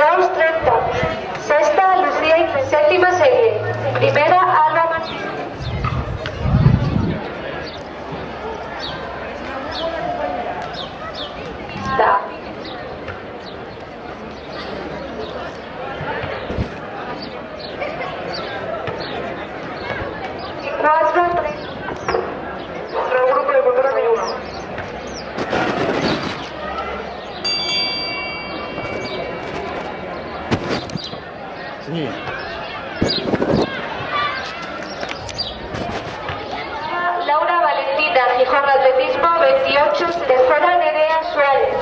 Graus 30. Sexta, Lucía Inés. Séptima serie. Primera, Alba Martínez. Cuatro, tres. Otro grupo de cultura que uno. Sí. Laura Valentina, Gijón Atletismo 28, tercera Nerea Suárez.